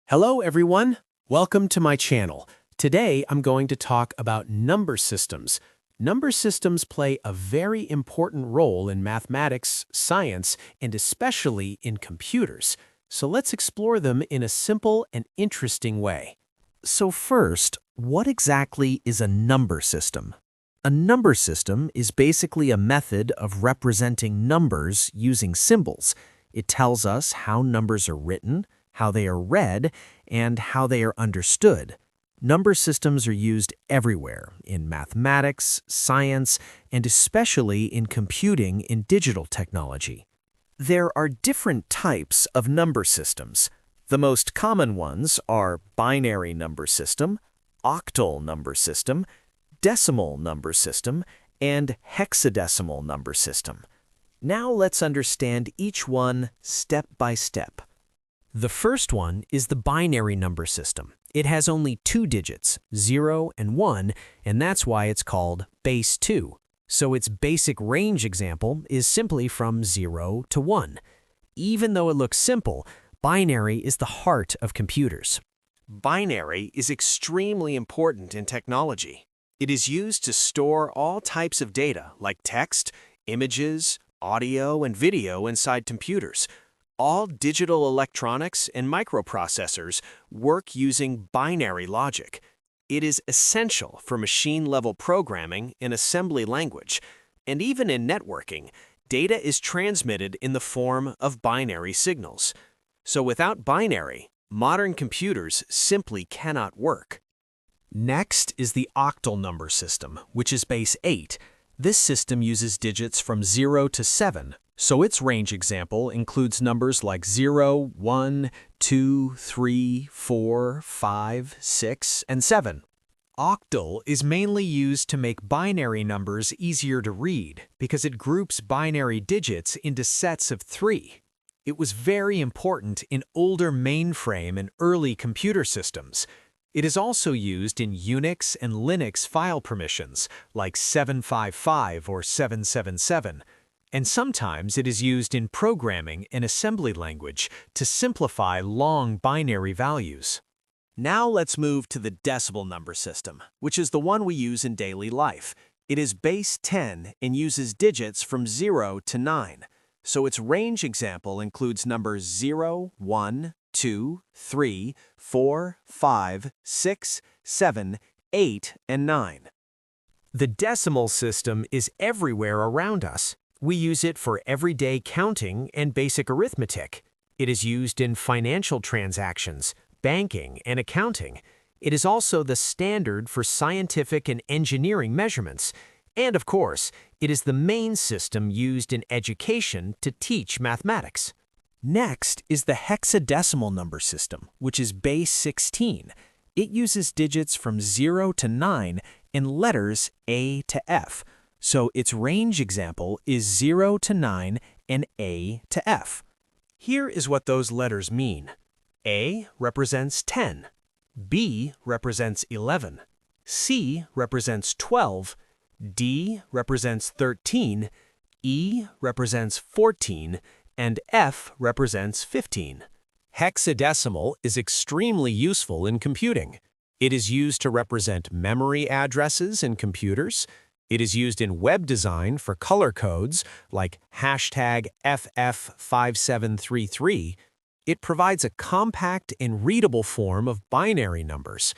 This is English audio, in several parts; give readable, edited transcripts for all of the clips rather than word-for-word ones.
Hello everyone, welcome to my channel. Today I'm going to talk about number systems. Number systems play a very important role in mathematics, science, and especially in computers. So let's explore them in a simple and interesting way. So first, what exactly is a number system? A number system is basically a method of representing numbers using symbols. It tells us how numbers are written, how they are read, and how they are understood. Number systems are used everywhere in mathematics, science, and especially in computing in digital technology. There are different types of number systems. The most common ones are binary number system, octal number system, decimal number system, and hexadecimal number system. Now let's understand each one step by step. The first one is the binary number system. It has only two digits, 0 and 1, and that's why it's called base 2. So its basic range example is simply from 0 to 1. Even though it looks simple, binary is the heart of computers. Binary is extremely important in technology. It is used to store all types of data like text, images, audio, and video inside computers. All digital electronics and microprocessors work using binary logic. It is essential for machine-level programming in assembly language, and even in networking, data is transmitted in the form of binary signals. So without binary, modern computers simply cannot work. Next is the octal number system, which is base 8. This system uses digits from 0 to 7. So its range example includes numbers like 0, 1, 2, 3, 4, 5, 6, and 7. Octal is mainly used to make binary numbers easier to read because it groups binary digits into sets of 3. It was very important in older mainframe and early computer systems. It is also used in Unix and Linux file permissions like 755 or 777. And sometimes it is used in programming and assembly language to simplify long binary values. Now let's move to the decimal number system, which is the one we use in daily life. It is base 10 and uses digits from 0 to 9. So its range example includes numbers 0, 1, 2, 3, 4, 5, 6, 7, 8, and 9. The decimal system is everywhere around us. We use it for everyday counting and basic arithmetic. It is used in financial transactions, banking, and accounting. It is also the standard for scientific and engineering measurements. And of course, it is the main system used in education to teach mathematics. Next is the hexadecimal number system, which is base 16. It uses digits from 0 to 9 and letters A to F. So its range example is 0 to 9 and A to F. Here is what those letters mean. A represents 10, B represents 11, C represents 12, D represents 13, E represents 14, and F represents 15. Hexadecimal is extremely useful in computing. It is used to represent memory addresses in computers. It is used in web design for color codes like #FF5733. It provides a compact and readable form of binary numbers.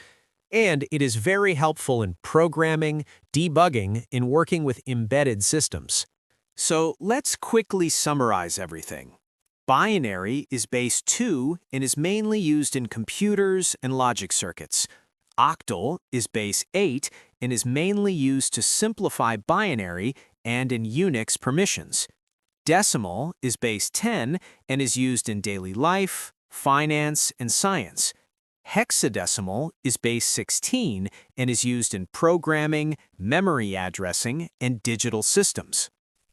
And it is very helpful in programming, debugging, and working with embedded systems. So let's quickly summarize everything. Binary is base 2 and is mainly used in computers and logic circuits. Octal is base 8 and is mainly used to simplify binary and in Unix permissions. Decimal is base 10 and is used in daily life, finance, and science. Hexadecimal is base 16 and is used in programming, memory addressing, and digital systems.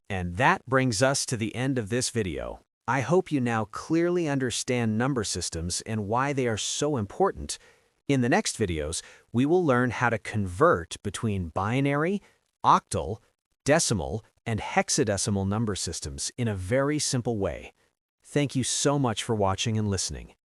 And that brings us to the end of this video. I hope you now clearly understand number systems and why they are so important. In the next videos, we will learn how to convert between binary, octal, decimal, and hexadecimal number systems in a very simple way. Thank you so much for watching and listening.